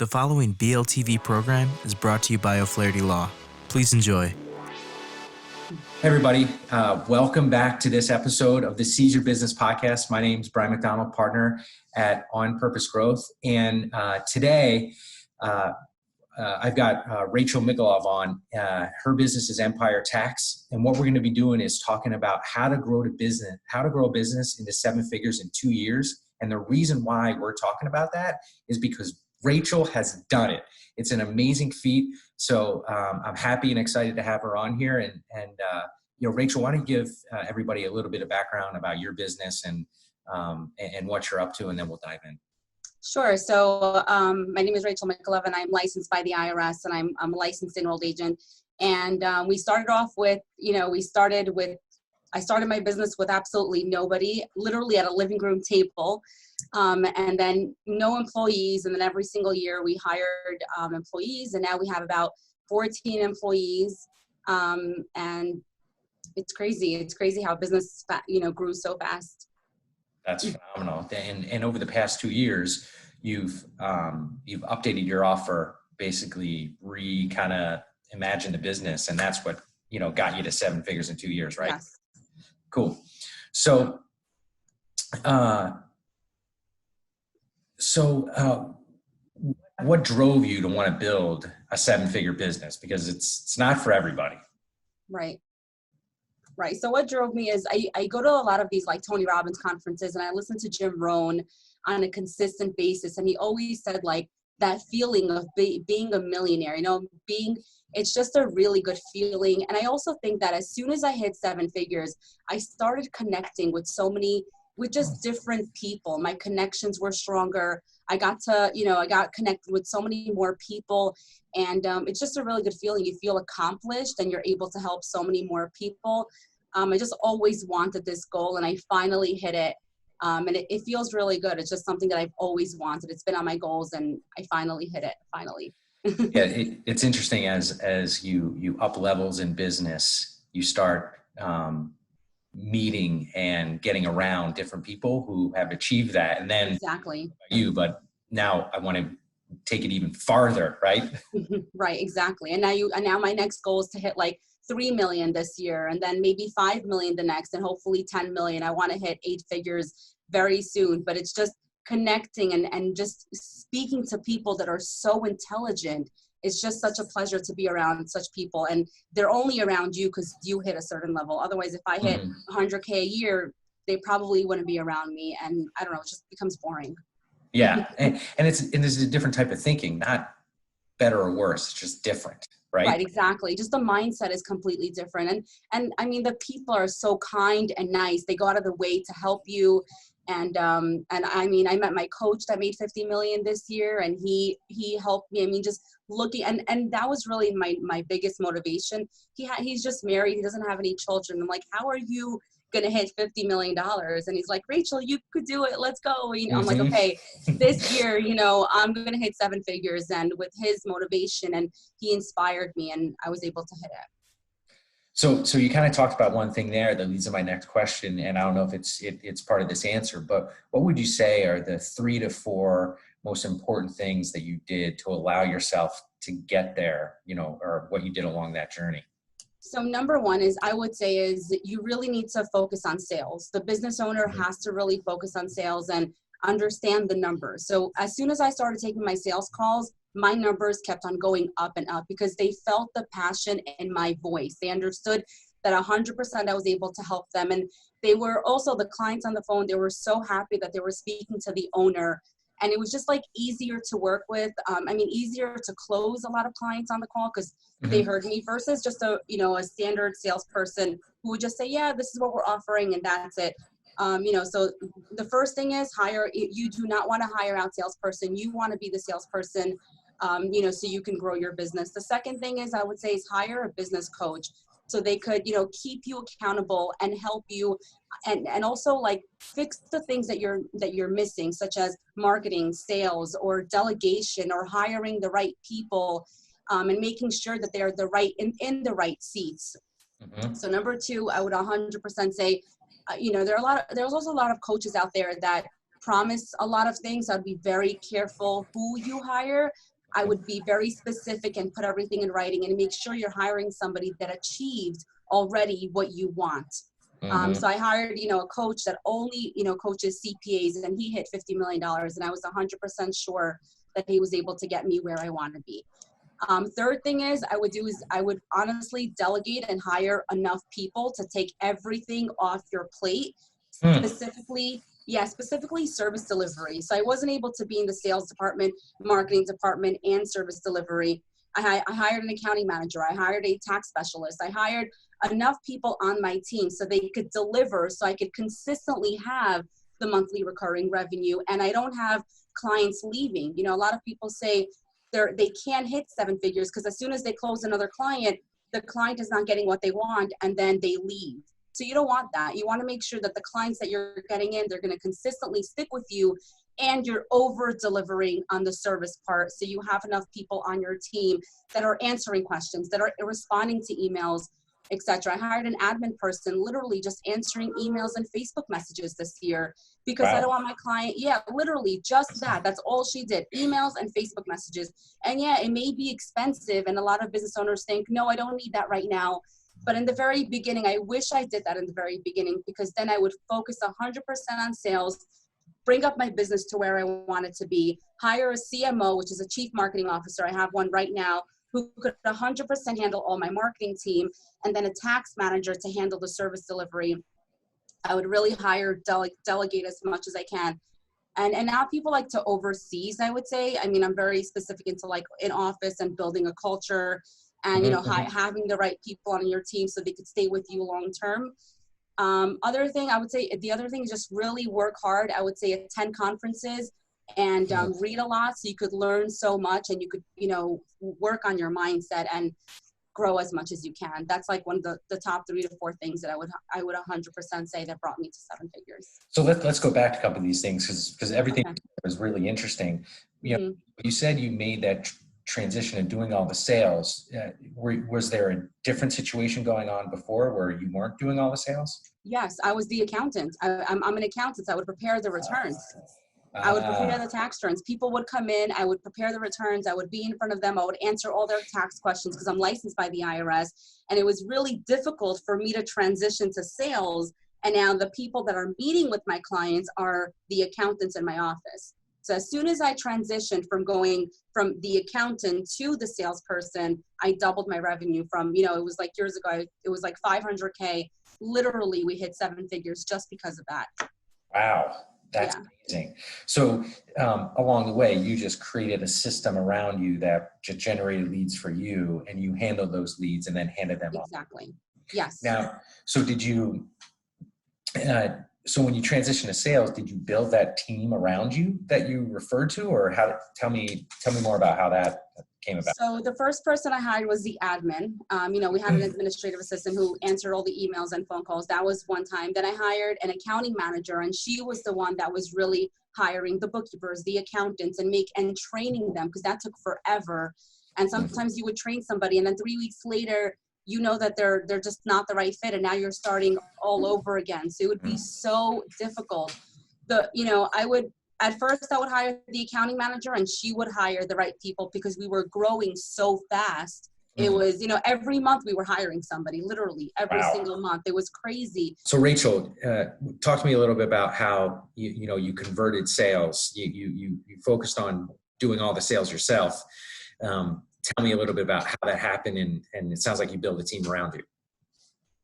The following BLTV program is brought to you by O'Flaherty Law. Please enjoy. Hey everybody, welcome back to this episode of the Seize Your Business podcast. My name is Bryan McDonald, partner at OnPurpose Growth. And today I've got Rachel Michaelov on. Her business is Empire Tax. And what we're going to be doing is talking about how to grow a business into 7 figures in 2 years. And the reason why we're talking about that is because Rachel has done it. It's an amazing feat. So I'm happy and excited to have her on here. And Rachel, why don't you give everybody a little bit of background about your business and what you're up to, and then we'll dive in. Sure. So my name is Rachel Michaelov, and I'm licensed by the IRS, and I'm a licensed enrolled agent. And we started off with, I started my business with absolutely nobody, literally at a living room table. And then no employees. And then every single year we hired employees, and now we have about 14 employees. And it's crazy. It's crazy how business, grew so fast. That's phenomenal. And over the past 2 years, you've updated your offer, basically kind of imagine the business. And that's what, got you to 7 figures in 2 years, right? Yes. Cool. So, what drove you to want to build a 7-figure business? Because it's not for everybody. Right. So what drove me is I go to a lot of these like Tony Robbins conferences, and I listen to Jim Rohn on a consistent basis. And he always said like that feeling of being a millionaire, it's just a really good feeling. And I also think that as soon as I hit 7 figures, I started connecting with just different people. My connections were stronger. I got connected with so many more people. And it's just a really good feeling. You feel accomplished and you're able to help so many more people. I just always wanted this goal, and I finally hit it. And it feels really good. It's just something that I've always wanted. It's been on my goals, and I finally hit it. Finally. Yeah, it's interesting as you up levels in business, you start meeting and getting around different people who have achieved that. And then exactly but now I want to take it even farther, right? Right, exactly. And now my next goal is to hit like 3 million this year, and then maybe 5 million the next, and hopefully 10 million. I want to hit 8 figures very soon. But it's just connecting and just speaking to people that are so intelligent. It's just such a pleasure to be around such people, and they're only around you because you hit a certain level. Otherwise, if I hit 100K a year, they probably wouldn't be around me, and I don't know, it just becomes boring. Yeah, and it's a different type of thinking, not better or worse. It's just different, right? Right, exactly. Just the mindset is completely different, and I mean the people are so kind and nice. They go out of the way to help you. And I mean, I met my coach that made 50 million this year, and he helped me. I mean, just looking, and that was really my biggest motivation. He's just married. He doesn't have any children. I'm like, how are you going to hit $50 million? And he's like, Rachel, you could do it. Let's go. I'm like, okay, this year, I'm going to hit 7 figures. And with his motivation, and he inspired me, and I was able to hit it. So you kind of talked about one thing there that leads to my next question, and I don't know if it's part of this answer, but what would you say are the 3 to 4 most important things that you did to allow yourself to get there, or what you did along that journey? So number one I would say you really need to focus on sales. The business owner has to really focus on sales and understand the numbers. So as soon as I started taking my sales calls, my numbers kept on going up and up because they felt the passion in my voice. They understood that 100% I was able to help them. And they were also, the clients on the phone, they were so happy that they were speaking to the owner. And it was just like easier to work with. Easier to close a lot of clients on the call because they heard me versus just a standard salesperson who would just say, yeah, this is what we're offering, and that's it. So the first thing is you do not want to hire out salesperson. You want to be the salesperson, so you can grow your business. The second thing I would say is hire a business coach so they could, keep you accountable and help you and also like fix the things that you're missing, such as marketing, sales, or delegation, or hiring the right people, and making sure that they're the right in the right seats. So number 2, I would 100% say, there's also a lot of coaches out there that promise a lot of things. I'd be very careful who you hire. I would be very specific and put everything in writing and make sure you're hiring somebody that achieved already what you want. So I hired, a coach that only, coaches CPAs, and he hit $50 million. And I was 100% sure that he was able to get me where I want to be. Third thing I would honestly delegate and hire enough people to take everything off your plate, specifically service delivery. So I wasn't able to be in the sales department, marketing department, and service delivery. I hired an accounting manager. I hired a tax specialist. I hired enough people on my team so they could deliver, so I could consistently have the monthly recurring revenue. And I don't have clients leaving. A lot of people say they can't hit 7 figures because as soon as they close another client, the client is not getting what they want and then they leave. So you don't want that. You want to make sure that the clients that you're getting in, they're going to consistently stick with you, and you're over delivering on the service part. So you have enough people on your team that are answering questions, that are responding to emails, etc. I hired an admin person, literally just answering emails and Facebook messages this year because I don't want my client, literally just that. That's all she did, emails and Facebook messages. And it may be expensive, and a lot of business owners think, no, I don't need that right now. But in the very beginning, I wish I did that in the very beginning, because then I would focus 100% on sales, bring up my business to where I want it to be, hire a CMO, which is a chief marketing officer. I have one right now who could 100% handle all my marketing team, and then a tax manager to handle the service delivery. I would really hire, delegate as much as I can. And now people like to oversee, I would say. I mean, I'm very specific into like in office and building a culture and, having the right people on your team so they could stay with you long term. The other thing is just really work hard. I would say attend conferences and read a lot so you could learn so much, and you could, work on your mindset and grow as much as you can. That's like one of the top 3 to 4 things that I would 100% say that brought me to 7 figures. So let's go back to a couple of these things because everything was really interesting. You said you made that transition and doing all the sales. Was there a different situation going on before where you weren't doing all the sales? Yes, I was the accountant. I'm an accountant. So I would prepare the returns. I would prepare the tax returns. People would come in, I would prepare the returns, I would be in front of them, I would answer all their tax questions because I'm licensed by the IRS. And it was really difficult for me to transition to sales. And now the people that are meeting with my clients are the accountants in my office. So as soon as I transitioned from going from the accountant to the salesperson, I doubled my revenue from, it was like years ago, it was like 500K. Literally, we hit 7 figures just because of that. Wow. That's amazing. So along the way, you just created a system around you that just generated leads for you, and you handled those leads and then handed them off. Exactly. Yes. Now, so did you, so when you transitioned to sales, did you build that team around you that you referred to, or tell me more about how that came about? So the first person I hired was the admin. We had an administrative assistant who answered all the emails and phone calls. That was one time. Then I hired an accounting manager, and she was the one that was really hiring the bookkeepers, the accountants, and training them, because that took forever. And sometimes you would train somebody, and then 3 weeks later, that they're just not the right fit, and now you're starting all over again. So it would be so difficult. At first I would hire the accounting manager, and she would hire the right people because we were growing so fast. It was, every month we were hiring somebody, literally every single month. It was crazy. So Rachel, talk to me a little bit about how you converted sales. You focused on doing all the sales yourself. Tell me a little bit about how that happened, and it sounds like you built a team around you.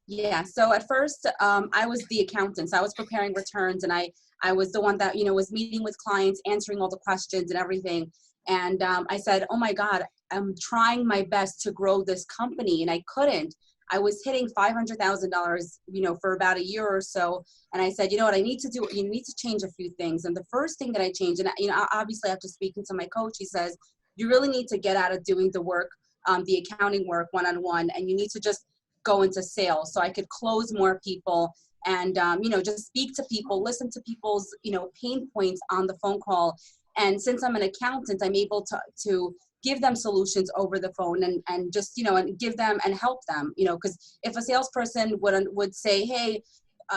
Yeah. So at first, I was the accountant. So I was preparing returns, and I was the one that, was meeting with clients, answering all the questions and everything. And I said, oh my God, I'm trying my best to grow this company, and I couldn't. I was hitting $500,000, for about a year or so. And I said, what I need to do, you need to change a few things. And the first thing that I changed, and obviously after speaking to my coach, he says, you really need to get out of doing the work, the accounting work one-on-one, and you need to just go into sales. So I could close more people and, just speak to people, listen to people's, pain points on the phone call. And since I'm an accountant, I'm able to give them solutions over the phone and just, and give them and help them, because if a salesperson would say, hey,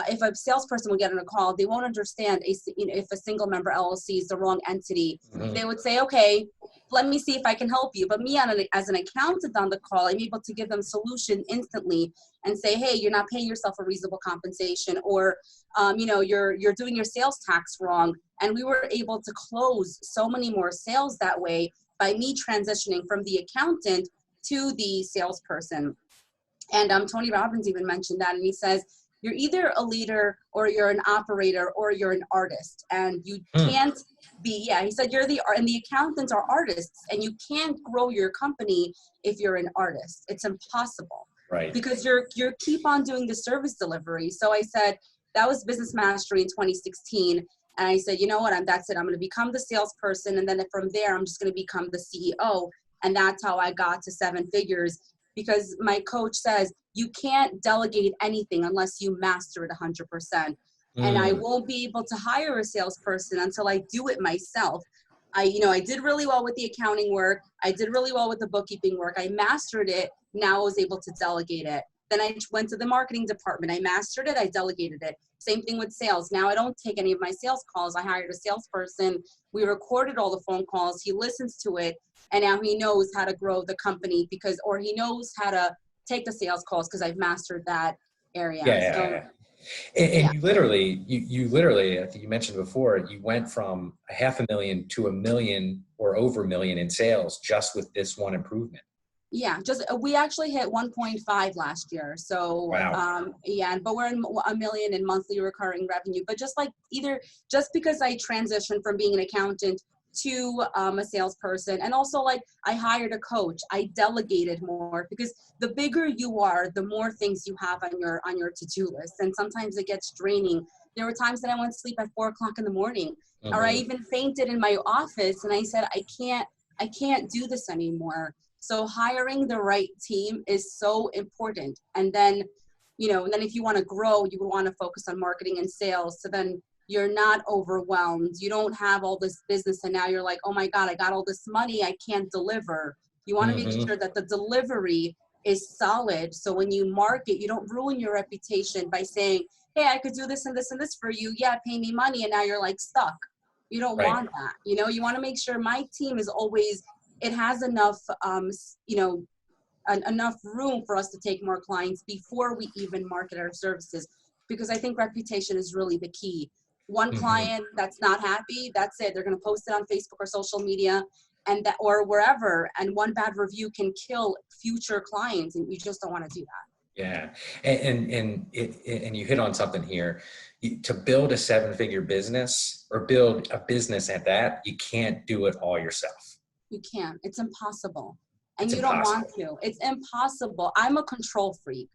if a salesperson would get on a call, they won't understand if a single member LLC is the wrong entity. Mhm. They would say, okay, let me see if I can help you. But me as an accountant on the call, I'm able to give them solution instantly and say, hey, you're not paying yourself a reasonable compensation, or you're doing your sales tax wrong. And we were able to close so many more sales that way by me transitioning from the accountant to the salesperson. And Tony Robbins even mentioned that, and he says, you're either a leader or you're an operator or you're an artist, and you can't be, he said, and the accountants are artists, and you can't grow your company if you're an artist. It's impossible. Right. Because you're keep on doing the service delivery. So I said, that was Business Mastery in 2016. And I said, you know what, that's it. I'm going to become the salesperson. And then from there, I'm just going to become the CEO. And that's how I got to 7 figures. Because my coach says, you can't delegate anything unless you master it 100%. And I won't be able to hire a salesperson until I do it myself. I did really well with the accounting work. I did really well with the bookkeeping work. I mastered it. Now I was able to delegate it. Then I went to the marketing department. I mastered it. I delegated it. Same thing with sales. Now I don't take any of my sales calls. I hired a salesperson. We recorded all the phone calls. He listens to it. And now he knows how to grow the company or he knows how to take the sales calls because I've mastered that area. Yeah. And you literally, I think you mentioned before, you went from $500,000 to $1 million or over $1 million in sales just with this one improvement. Yeah, we actually hit 1.5 last year. So, wow. But we're in $1 million in monthly recurring revenue. But just because I transitioned from being an accountant to a salesperson, and also I hired a coach, I delegated more, because the bigger you are, the more things you have on your to-do list, and sometimes it gets draining. There were times that I went to sleep at 4 o'clock in the morning, or I even fainted in my office, and I said, I can't do this anymore. So hiring the right team is so important. And then, if you want to grow, you would want to focus on marketing and sales. So then you're not overwhelmed. You don't have all this business and now you're like, oh my God, I got all this money, I can't deliver. You want to make sure that the delivery is solid. So when you market, you don't ruin your reputation by saying, hey, I could do this and this and this for you. Yeah, pay me money. And now you're stuck. You don't want that. You want to make sure my team is always, it has enough, enough room for us to take more clients before we even market our services. Because I think reputation is really the key. One client that's not happy, that's it. They're going to post it on Facebook or social media or wherever. And one bad review can kill future clients. And you just don't want to do that. Yeah. And you hit on something here. To build a 7-figure business or build a business at that, you can't do it all yourself. You can't. It's impossible. And you don't want to. It's impossible. I'm a control freak.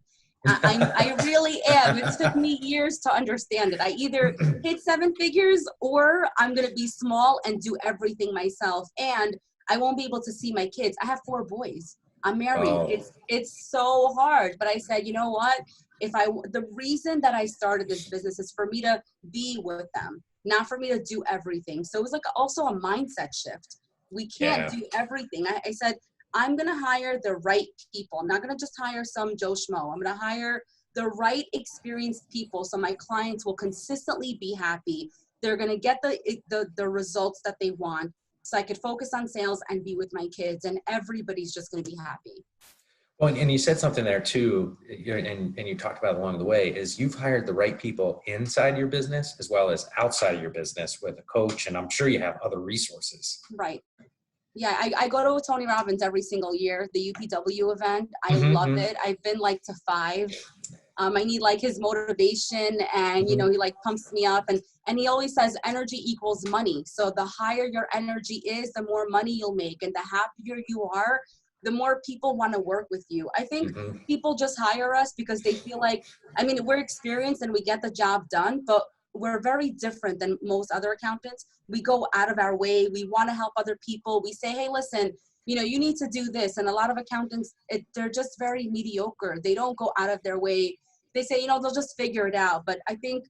I really am. It took me years to understand it. I either hit 7 figures or I'm going to be small and do everything myself. And I won't be able to see my kids. I have 4 boys. I'm married. Oh. It's so hard. But I said, you know what? The reason that I started this business is for me to be with them, not for me to do everything. So it was also a mindset shift. We can't do everything. I said, I'm going to hire the right people. I'm not going to just hire some Joe Schmo. I'm going to hire the right experienced people so my clients will consistently be happy. They're going to get the results that they want, so I could focus on sales and be with my kids, and everybody's just going to be happy. Well, and you said something there too, and you talked about along the way, is you've hired the right people inside your business as well as outside of your business with a coach, and I'm sure you have other resources. Right. Yeah, I go to Tony Robbins every single year, the UPW event. I love it. I've been to 5. I need his motivation, and he pumps me up, and he always says energy equals money. So the higher your energy is, the more money you'll make, and the happier you are, the more people want to work with you. I think people just hire us because they feel we're experienced and we get the job done, but we're very different than most other accountants. We go out of our way. We want to help other people. We say, hey, listen, you need to do this. And a lot of accountants, they're just very mediocre. They don't go out of their way. They say, they'll just figure it out. But I think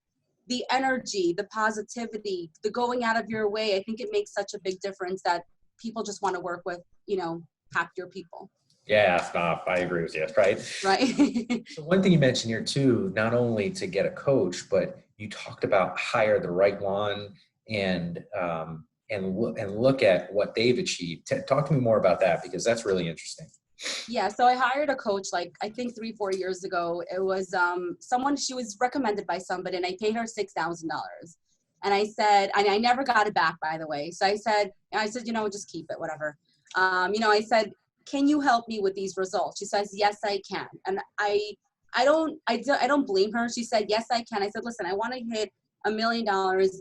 the energy, the positivity, the going out of your way, I think it makes such a big difference that people just want to work with, happier people. Yeah, I agree with you, right? Right. So one thing you mentioned here too, not only to get a coach, but you talked about hire the right one and look at what they've achieved. Talk to me more about that because that's really interesting. Yeah, so I hired a coach like I think 3-4 years ago. It was someone, she was recommended by somebody, and I paid her $6,000. And I said, and I never got it back, by the way. So I said, just keep it, whatever. I said, can you help me with these results? She says, yes, I can. And I don't blame her. She said, yes, I can. I said, listen, I want to hit $1 million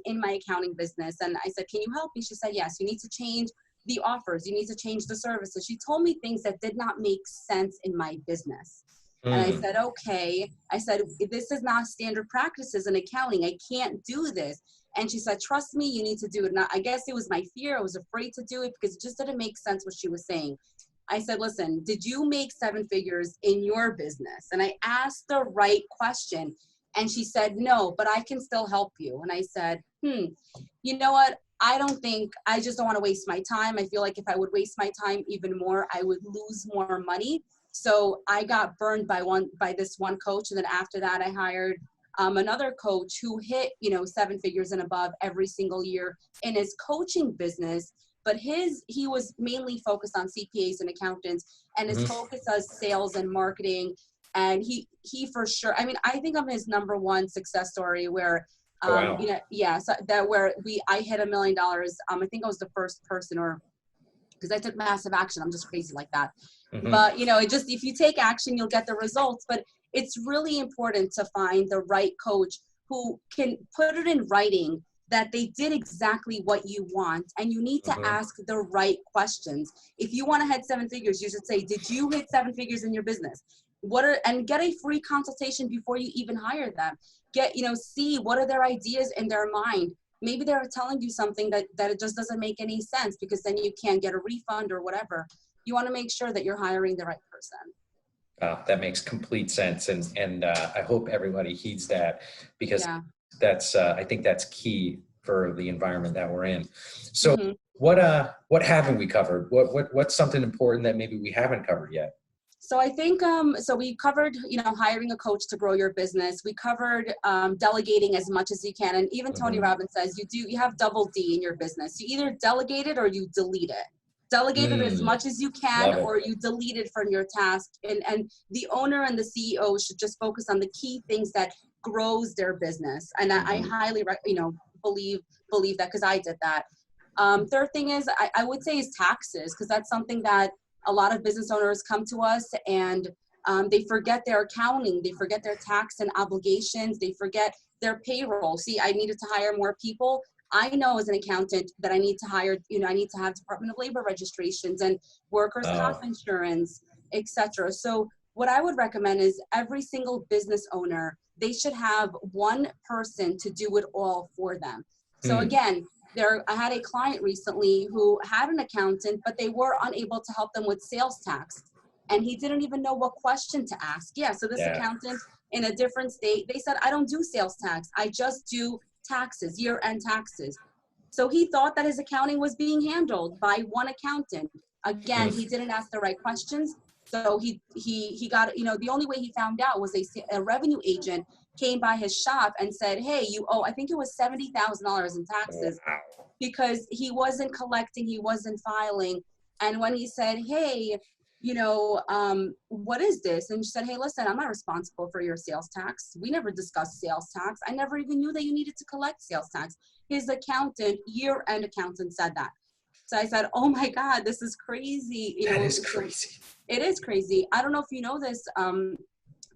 in my accounting business. And I said, can you help me? She said, yes, you need to change the offers. You need to change the services. She told me things that did not make sense in my business. And I said, okay. I said, this is not standard practices in accounting. I can't do this. And she said, trust me, you need to do it. And I guess it was my fear. I was afraid to do it because it just didn't make sense what she was saying. I said, listen, did you make 7 figures in your business? And I asked the right question. And she said, no, but I can still help you. And I said, you know what? I just don't want to waste my time. I feel like if I would waste my time even more, I would lose more money. So I got burned by this one coach. And then after that, I hired another coach who hit, 7 figures and above every single year in his coaching business. But he was mainly focused on CPAs and accountants, and his focus was sales and marketing. And he for sure, I think I'm his number one success story where, Wow. so that where I hit $1 million. I think I was the first person, or because I took massive action. I'm just crazy like that. But, if you take action, you'll get the results. But it's really important to find the right coach who can put it in writing that they did exactly what you want. And you need to ask the right questions. If you want to hit 7 figures, you should say, did you hit 7 figures in your business? And get a free consultation before you even hire them. See what are their ideas in their mind. Maybe they're telling you something that it just doesn't make any sense, because then you can't get a refund or whatever. You want to make sure that you're hiring the right person. That makes complete sense. And I hope everybody heeds that, because that's, I think that's key for the environment that we're in. So what haven't we covered? What's something important that maybe we haven't covered yet? So I think, so we covered, hiring a coach to grow your business. We covered delegating as much as you can. And even Tony Robbins says you have double D in your business. You either delegate it or you delete it. Delegate it as much as you can, or you delete it from your task. And the owner and the CEO should just focus on the key things that grows their business. And I highly, believe that, because I did that. Third thing is, I would say, is taxes, because that's something that a lot of business owners come to us and they forget their accounting, they forget their tax and obligations, they forget their payroll. See, I needed to hire more people. I know as an accountant that I need to hire, I need to have Department of Labor registrations and workers' comp insurance, etc. So what I would recommend is every single business owner, they should have one person to do it all for them. So again, I had a client recently who had an accountant, but they were unable to help them with sales tax. And he didn't even know what question to ask. So this accountant in a different state, they said, I don't do sales tax. I just do taxes, year-end taxes. So he thought that his accounting was being handled by one accountant. Again, he didn't ask the right questions. So he got, the only way he found out was a revenue agent came by his shop and said, hey, you owe, I think it was $70,000 in taxes, because he wasn't collecting, he wasn't filing. And when he said, hey, what is this? And she said, hey, listen, I'm not responsible for your sales tax. We never discussed sales tax. I never even knew that you needed to collect sales tax. His accountant, year-end accountant, said that. So I said, oh my God, this is crazy. That is crazy. It is crazy. I don't know if you know this,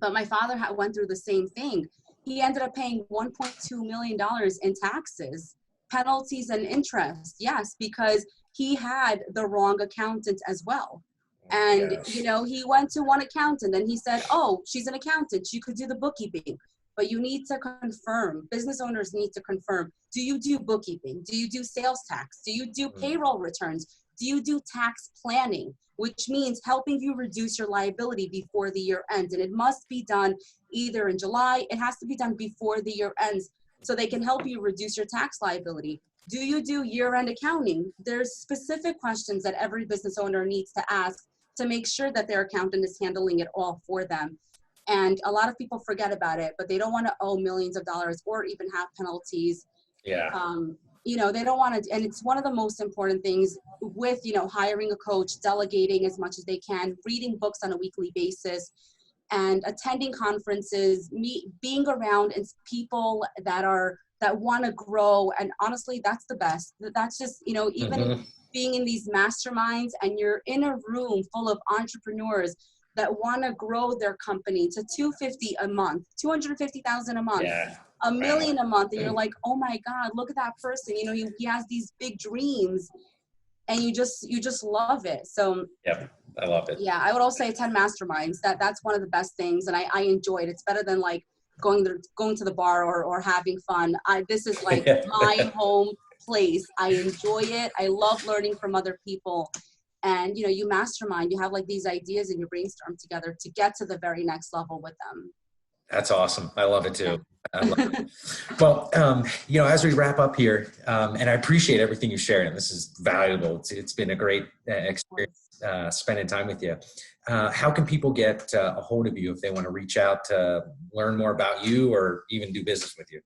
but my father went through the same thing. He ended up paying $1.2 million in taxes, penalties, and interest. Yes, because he had the wrong accountant as well. And, he went to one accountant and he said, oh, she's an accountant, you could do the bookkeeping. But you need to confirm, business owners need to confirm, do you do bookkeeping? Do you do sales tax? Do you do payroll returns? Do you do tax planning? Which means helping you reduce your liability before the year ends. And it must be done either in July, it has to be done before the year ends, so they can help you reduce your tax liability. Do you do year-end accounting? There's specific questions that every business owner needs to ask to make sure that their accountant is handling it all for them. And a lot of people forget about it, but they don't want to owe millions of dollars or even have penalties. Yeah. They don't want to, and it's one of the most important things with, hiring a coach, delegating as much as they can, reading books on a weekly basis, and attending conferences, being around people that want to grow. And honestly, that's the best. That's just, even being in these masterminds and you're in a room full of entrepreneurs that want to grow their company to 250 a month, 250,000 a month, a million a month. And you're like, oh my God, look at that person. He has these big dreams, and you just love it. So yep, I love it. Yeah, I would also say attend masterminds. That's one of the best things. And I enjoy it. It's better than like going to the bar or having fun. This is like my home place. I enjoy it. I love learning from other people. And, you mastermind, you have like these ideas and you brainstorm together to get to the very next level with them. That's awesome. I love it too. I love it. Well, as we wrap up here, and I appreciate everything you shared, and this is valuable. It's been a great experience spending time with you. How can people get a hold of you if they want to reach out to learn more about you or even do business with you?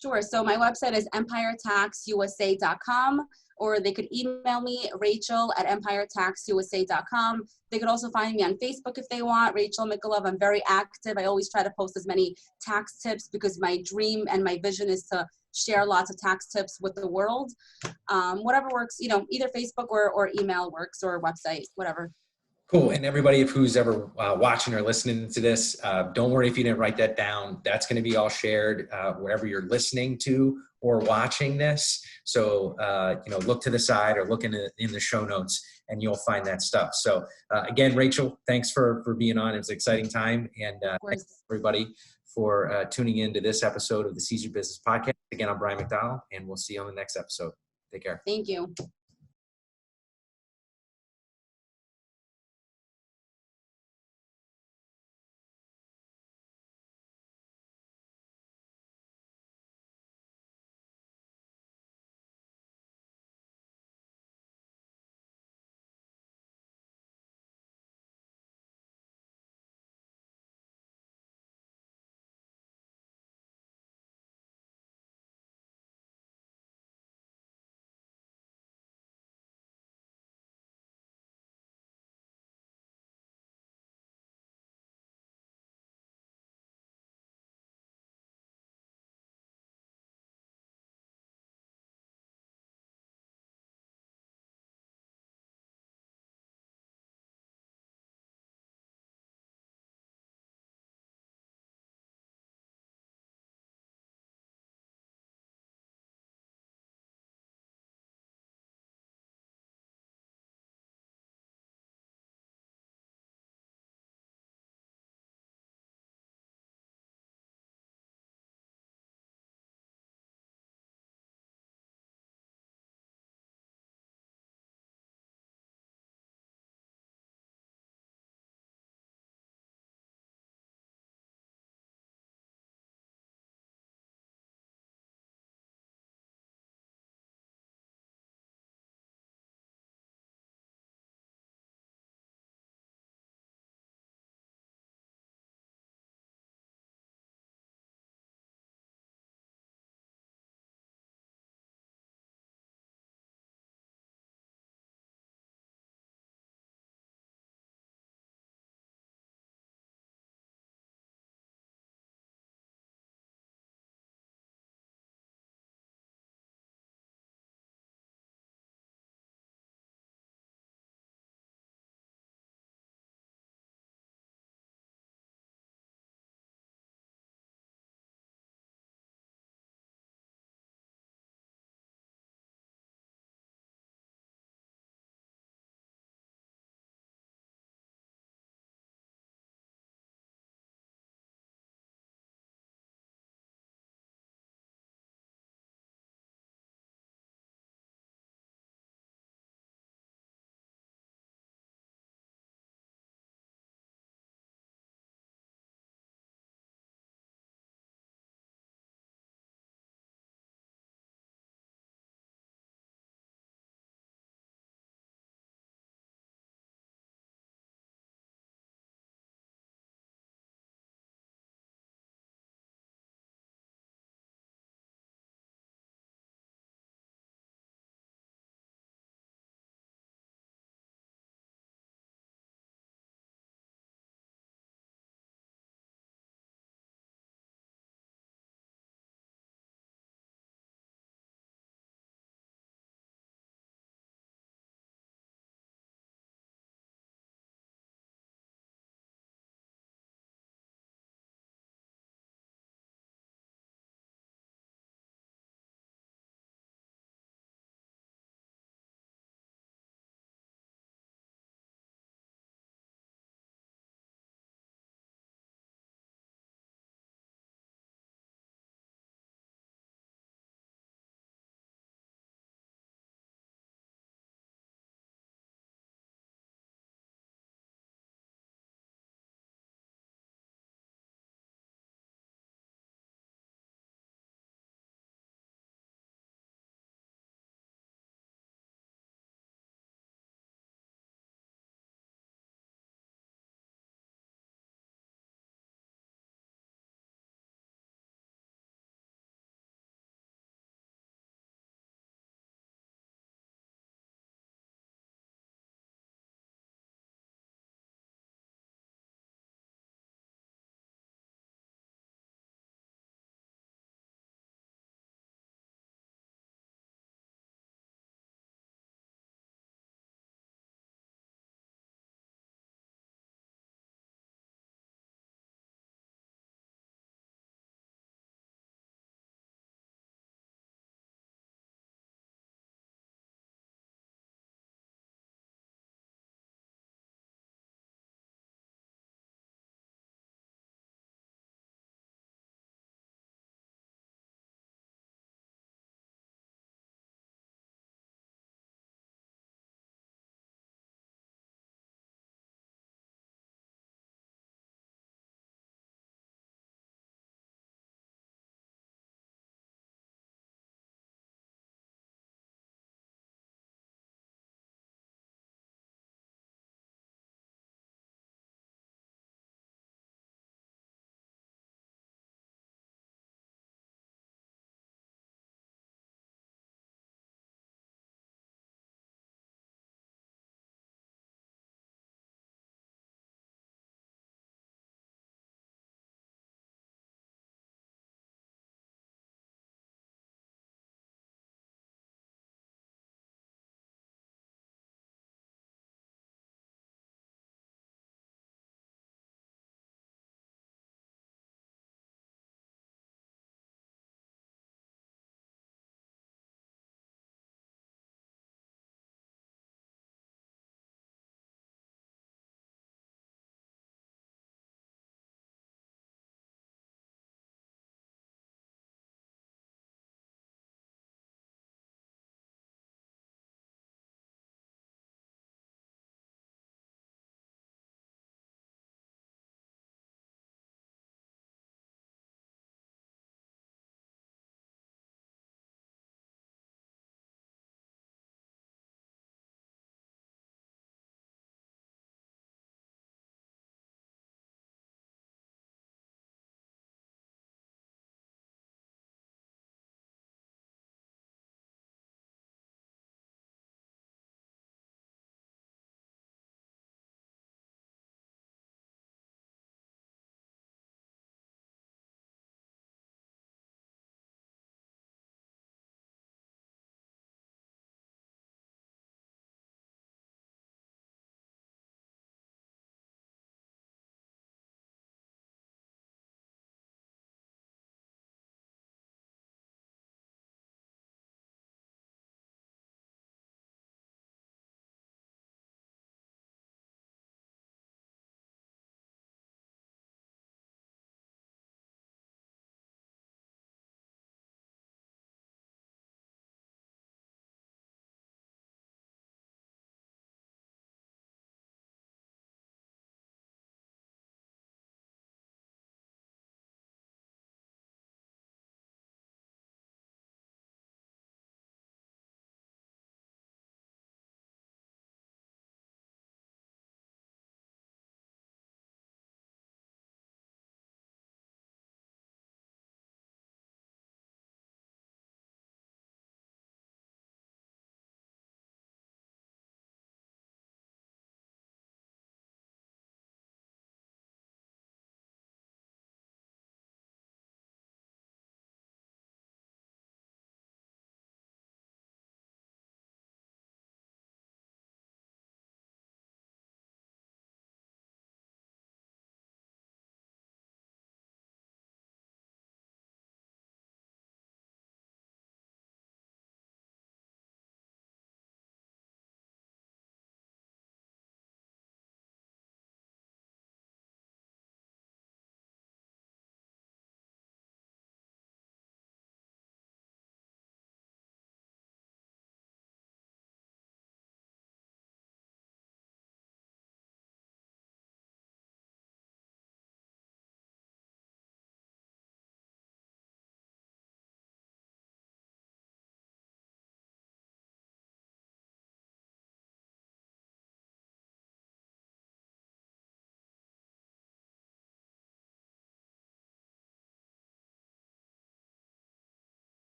Sure. So my website is empiretaxusa.com, or they could email me, Rachel@empiretaxusa.com. They could also find me on Facebook if they want, Rachel Michaelov. I'm very active. I always try to post as many tax tips because my dream and my vision is to share lots of tax tips with the world. Whatever works, either Facebook or email works, or website, whatever. Cool. And everybody who's ever watching or listening to this, don't worry if you didn't write that down. That's going to be all shared wherever you're listening to or watching this. So, look to the side or look in the show notes and you'll find that stuff. So again, Rachel, thanks for being on. It was an exciting time. And thanks everybody for tuning in to this episode of the Seize Your Business Podcast. Again, I'm Bryan McDonald, and we'll see you on the next episode. Take care. Thank you.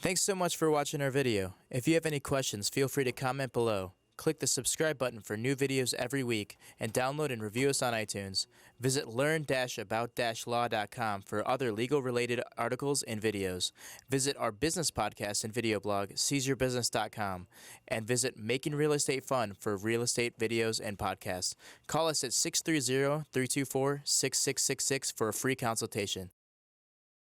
Thanks so much for watching our video. If you have any questions, feel free to comment below. Click the subscribe button for new videos every week and download and review us on iTunes. Visit learn-about-law.com for other legal-related articles and videos. Visit our business podcast and video blog, seizeyourbusiness.com, and visit Making Real Estate Fun for real estate videos and podcasts. Call us at 630-324-6666 for a free consultation.